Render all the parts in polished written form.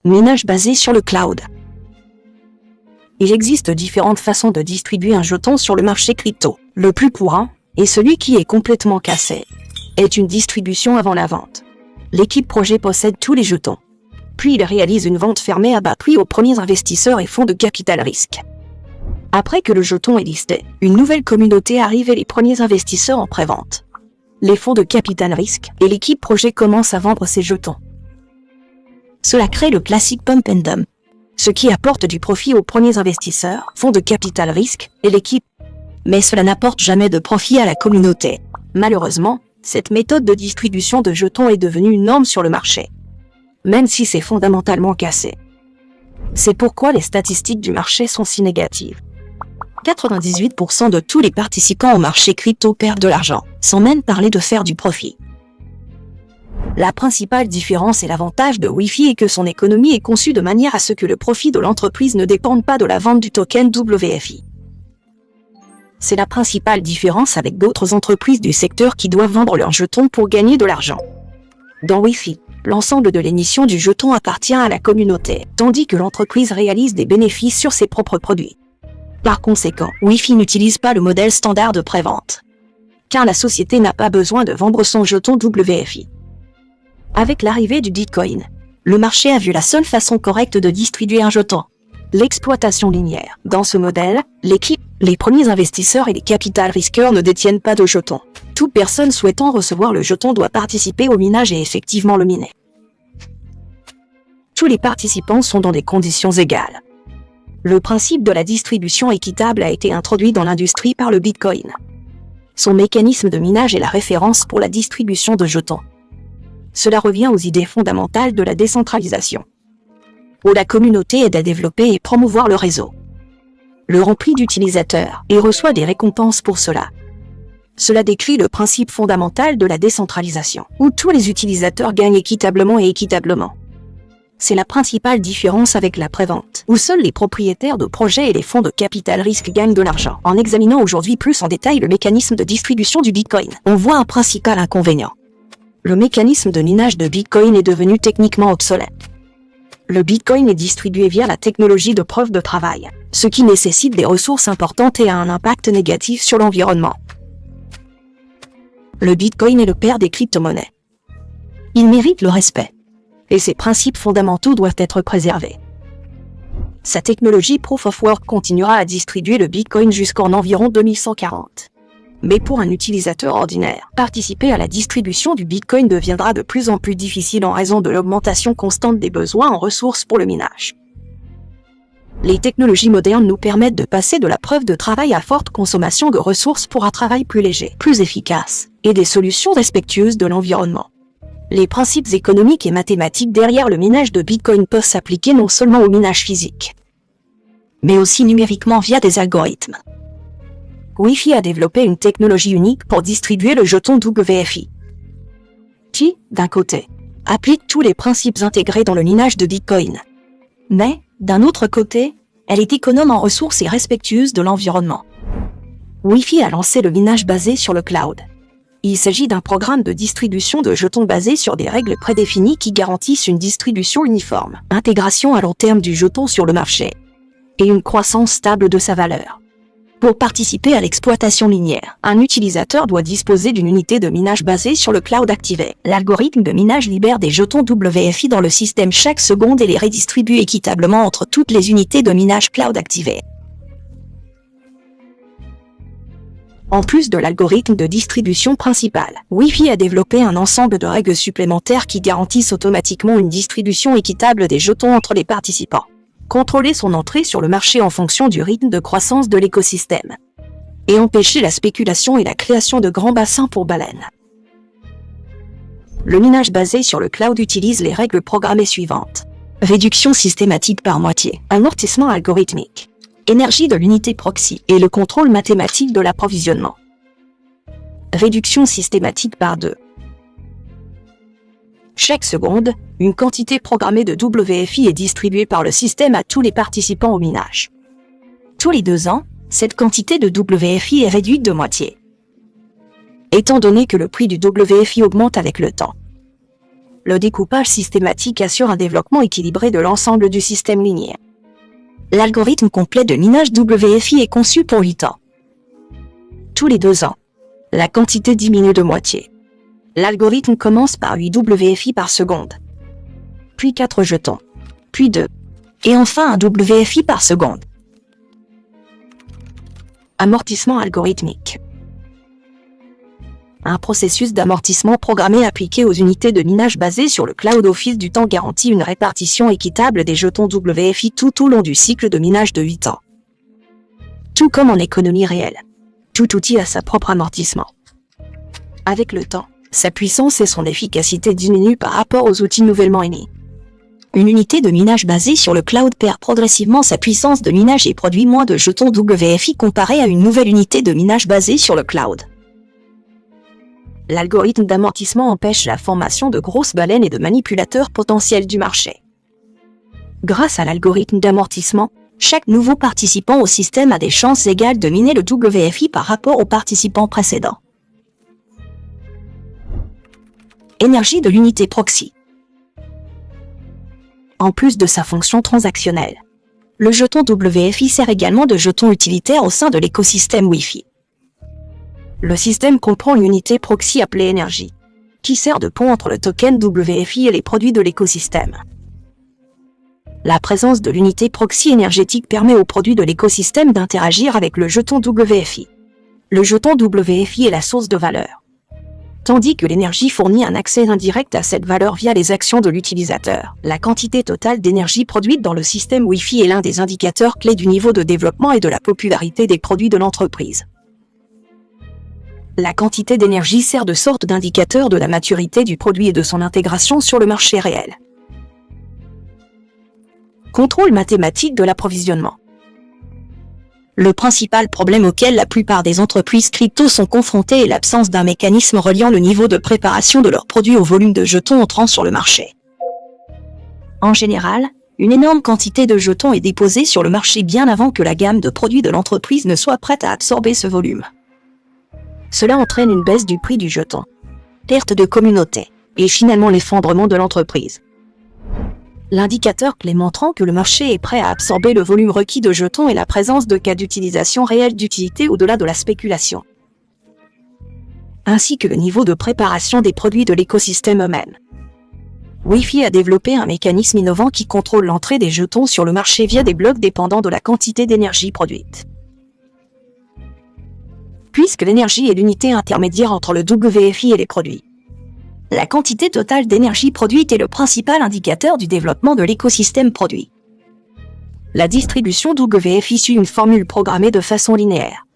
Minage basé sur le cloud. Il existe différentes façons de distribuer un jeton sur le marché crypto. Le plus courant, et celui qui est complètement cassé, est une distribution avant la vente. L'équipe projet possède tous les jetons. Puis il réalise une vente fermée à bas prix aux premiers investisseurs et fonds de capital risque. Après que le jeton est listé, une nouvelle communauté arrive et les premiers investisseurs en pré-vente. Les fonds de capital risque et l'équipe projet commencent à vendre ces jetons. Cela crée le classique pump and dump, ce qui apporte du profit aux premiers investisseurs, fonds de capital risque et l'équipe. Mais cela n'apporte jamais de profit à la communauté. Malheureusement, cette méthode de distribution de jetons est devenue une norme sur le marché, même si c'est fondamentalement cassé. C'est pourquoi les statistiques du marché sont si négatives. 98% de tous les participants au marché crypto perdent de l'argent, sans même parler de faire du profit. La principale différence et l'avantage de Wi-Fi est que son économie est conçue de manière à ce que le profit de l'entreprise ne dépende pas de la vente du token WFI. C'est la principale différence avec d'autres entreprises du secteur qui doivent vendre leurs jetons pour gagner de l'argent. Dans Wi-Fi, l'ensemble de l'émission du jeton appartient à la communauté, tandis que l'entreprise réalise des bénéfices sur ses propres produits. Par conséquent, Wi-Fi n'utilise pas le modèle standard de pré-vente, car la société n'a pas besoin de vendre son jeton WFI. Avec l'arrivée du Bitcoin, le marché a vu la seule façon correcte de distribuer un jeton: l'exploitation linéaire. Dans ce modèle, l'équipe, les premiers investisseurs et les capital risqueurs ne détiennent pas de jetons. Toute personne souhaitant recevoir le jeton doit participer au minage et effectivement le miner. Tous les participants sont dans des conditions égales. Le principe de la distribution équitable a été introduit dans l'industrie par le Bitcoin. Son mécanisme de minage est la référence pour la distribution de jetons. Cela revient aux idées fondamentales de la décentralisation, où la communauté aide à développer et promouvoir le réseau, le remplit d'utilisateurs et reçoit des récompenses pour cela. Cela décrit le principe fondamental de la décentralisation, où tous les utilisateurs gagnent équitablement et équitablement. C'est la principale différence avec la prévente, où seuls les propriétaires de projets et les fonds de capital risque gagnent de l'argent. En examinant aujourd'hui plus en détail le mécanisme de distribution du Bitcoin, on voit un principal inconvénient. Le mécanisme de minage de Bitcoin est devenu techniquement obsolète. Le Bitcoin est distribué via la technologie de preuve de travail, ce qui nécessite des ressources importantes et a un impact négatif sur l'environnement. Le Bitcoin est le père des crypto-monnaies. Il mérite le respect, et ses principes fondamentaux doivent être préservés. Sa technologie Proof of Work continuera à distribuer le Bitcoin jusqu'en environ 2140. Mais pour un utilisateur ordinaire, participer à la distribution du Bitcoin deviendra de plus en plus difficile en raison de l'augmentation constante des besoins en ressources pour le minage. Les technologies modernes nous permettent de passer de la preuve de travail à forte consommation de ressources pour un travail plus léger, plus efficace, et des solutions respectueuses de l'environnement. Les principes économiques et mathématiques derrière le minage de Bitcoin peuvent s'appliquer non seulement au minage physique, mais aussi numériquement via des algorithmes. Wi-Fi a développé une technologie unique pour distribuer le jeton WFI, qui, d'un côté, applique tous les principes intégrés dans le minage de Bitcoin. Mais, d'un autre côté, elle est économe en ressources et respectueuse de l'environnement. Wi-Fi a lancé le minage basé sur le cloud. Il s'agit d'un programme de distribution de jetons basé sur des règles prédéfinies qui garantissent une distribution uniforme, intégration à long terme du jeton sur le marché, et une croissance stable de sa valeur. Pour participer à l'exploitation linéaire, un utilisateur doit disposer d'une unité de minage basée sur le cloud activé. L'algorithme de minage libère des jetons WFI dans le système chaque seconde et les redistribue équitablement entre toutes les unités de minage cloud activées. En plus de l'algorithme de distribution principal, Wi-Fi a développé un ensemble de règles supplémentaires qui garantissent automatiquement une distribution équitable des jetons entre les participants. Contrôler son entrée sur le marché en fonction du rythme de croissance de l'écosystème, et empêcher la spéculation et la création de grands bassins pour baleines. Le minage basé sur le cloud utilise les règles programmées suivantes: réduction systématique par moitié, amortissement algorithmique, énergie de l'unité proxy et le contrôle mathématique de l'approvisionnement. Réduction systématique par 2. Chaque seconde, une quantité programmée de WFI est distribuée par le système à tous les participants au minage. Tous les 2 ans, cette quantité de WFI est réduite de moitié, étant donné que le prix du WFI augmente avec le temps. Le découpage systématique assure un développement équilibré de l'ensemble du système linéaire. L'algorithme complet de minage WFI est conçu pour 8 ans. Tous les 2 ans, la quantité diminue de moitié. L'algorithme commence par 8 WFI par seconde, puis 4 jetons, puis 2, et enfin un WFI par seconde. Amortissement algorithmique. Un processus d'amortissement programmé appliqué aux unités de minage basé sur le cloud au fil du temps garantit une répartition équitable des jetons WFI tout au long du cycle de minage de 8 ans. Tout comme en économie réelle, tout outil a sa propre amortissement. Avec le temps, sa puissance et son efficacité diminuent par rapport aux outils nouvellement émis. Une unité de minage basée sur le cloud perd progressivement sa puissance de minage et produit moins de jetons WFI comparé à une nouvelle unité de minage basée sur le cloud. L'algorithme d'amortissement empêche la formation de grosses baleines et de manipulateurs potentiels du marché. Grâce à l'algorithme d'amortissement, chaque nouveau participant au système a des chances égales de miner le WFI par rapport aux participants précédents. Énergie de l'unité proxy. En plus de sa fonction transactionnelle, le jeton WFI sert également de jeton utilitaire au sein de l'écosystème Wi-Fi. Le système comprend une unité proxy appelée énergie, qui sert de pont entre le token WFI et les produits de l'écosystème. La présence de l'unité proxy énergétique permet aux produits de l'écosystème d'interagir avec le jeton WFI. Le jeton WFI est la source de valeur, tandis que l'énergie fournit un accès indirect à cette valeur via les actions de l'utilisateur. La quantité totale d'énergie produite dans le système Wi-Fi est l'un des indicateurs clés du niveau de développement et de la popularité des produits de l'entreprise. La quantité d'énergie sert de sorte d'indicateur de la maturité du produit et de son intégration sur le marché réel. Contrôle mathématique de l'approvisionnement. Le principal problème auquel la plupart des entreprises crypto sont confrontées est l'absence d'un mécanisme reliant le niveau de préparation de leurs produits au volume de jetons entrant sur le marché. En général, une énorme quantité de jetons est déposée sur le marché bien avant que la gamme de produits de l'entreprise ne soit prête à absorber ce volume. Cela entraîne une baisse du prix du jeton, perte de communauté, et finalement l'effondrement de l'entreprise. L'indicateur clé montrant que le marché est prêt à absorber le volume requis de jetons est la présence de cas d'utilisation réelle d'utilité au-delà de la spéculation, ainsi que le niveau de préparation des produits de l'écosystème eux-mêmes. Wi-Fi a développé un mécanisme innovant qui contrôle l'entrée des jetons sur le marché via des blocs dépendant de la quantité d'énergie produite. Puisque l'énergie est l'unité intermédiaire entre le WFI et les produits, la quantité totale d'énergie produite est le principal indicateur du développement de l'écosystème produit. La distribution WFI suit une formule programmée de façon linéaire.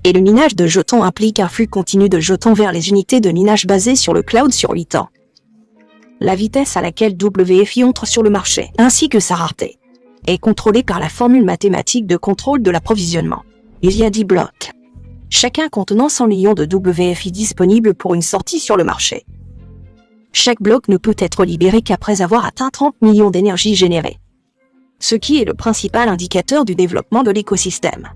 Et le minage de jetons implique un flux continu de jetons vers les unités de minage basées sur le cloud sur 8 ans. La vitesse à laquelle WFI entre sur le marché, ainsi que sa rareté, est contrôlée par la formule mathématique de contrôle de l'approvisionnement. Il y a 10 blocs, chacun contenant 100 millions de WFI disponibles pour une sortie sur le marché. Chaque bloc ne peut être libéré qu'après avoir atteint 30 millions d'énergie générée, ce qui est le principal indicateur du développement de l'écosystème.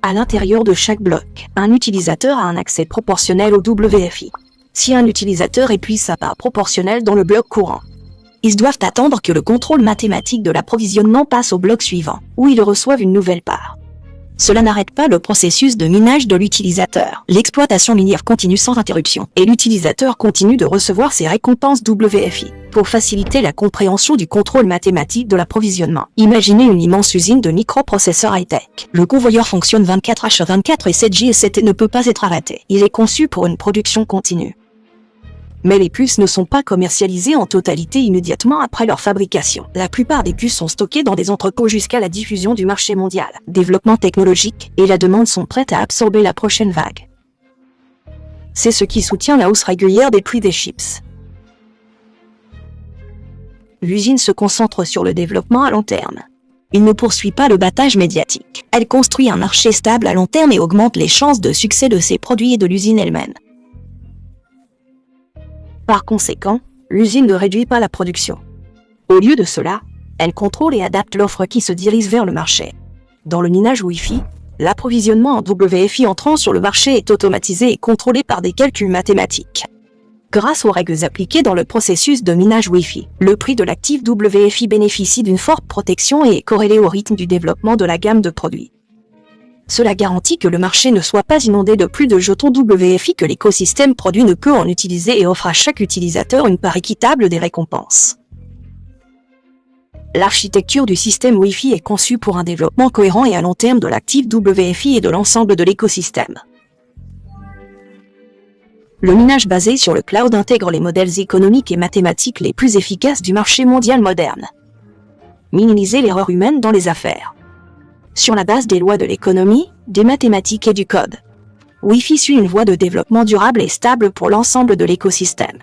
À l'intérieur de chaque bloc, un utilisateur a un accès proportionnel au WFI. Si un utilisateur épuise sa part proportionnelle dans le bloc courant, ils doivent attendre que le contrôle mathématique de l'approvisionnement passe au bloc suivant, où ils reçoivent une nouvelle part. Cela n'arrête pas le processus de minage de l'utilisateur. L'exploitation linéaire continue sans interruption, et l'utilisateur continue de recevoir ses récompenses WFI. Pour faciliter la compréhension du contrôle mathématique de l'approvisionnement, imaginez une immense usine de microprocesseurs high-tech. Le convoyeur fonctionne 24h/24 et 7J et ne peut pas être arrêté. Il est conçu pour une production continue. Mais les puces ne sont pas commercialisées en totalité immédiatement après leur fabrication. La plupart des puces sont stockées dans des entrepôts jusqu'à la diffusion du marché mondial. Développement technologique et la demande sont prêtes à absorber la prochaine vague. C'est ce qui soutient la hausse régulière des prix des chips. L'usine se concentre sur le développement à long terme. Il ne poursuit pas le battage médiatique. Elle construit un marché stable à long terme et augmente les chances de succès de ses produits et de l'usine elle-même. Par conséquent, l'usine ne réduit pas la production. Au lieu de cela, elle contrôle et adapte l'offre qui se dirige vers le marché. Dans le minage Wi-Fi, l'approvisionnement en WFI entrant sur le marché est automatisé et contrôlé par des calculs mathématiques. Grâce aux règles appliquées dans le processus de minage Wi-Fi, le prix de l'actif WFI bénéficie d'une forte protection et est corrélé au rythme du développement de la gamme de produits. Cela garantit que le marché ne soit pas inondé de plus de jetons WFI que l'écosystème produit ne peut en utiliser et offre à chaque utilisateur une part équitable des récompenses. L'architecture du système Wi-Fi est conçue pour un développement cohérent et à long terme de l'actif WFI et de l'ensemble de l'écosystème. Le minage basé sur le cloud intègre les modèles économiques et mathématiques les plus efficaces du marché mondial moderne. Minimiser l'erreur humaine dans les affaires. Sur la base des lois de l'économie, des mathématiques et du code, Wi-Fi suit une voie de développement durable et stable pour l'ensemble de l'écosystème.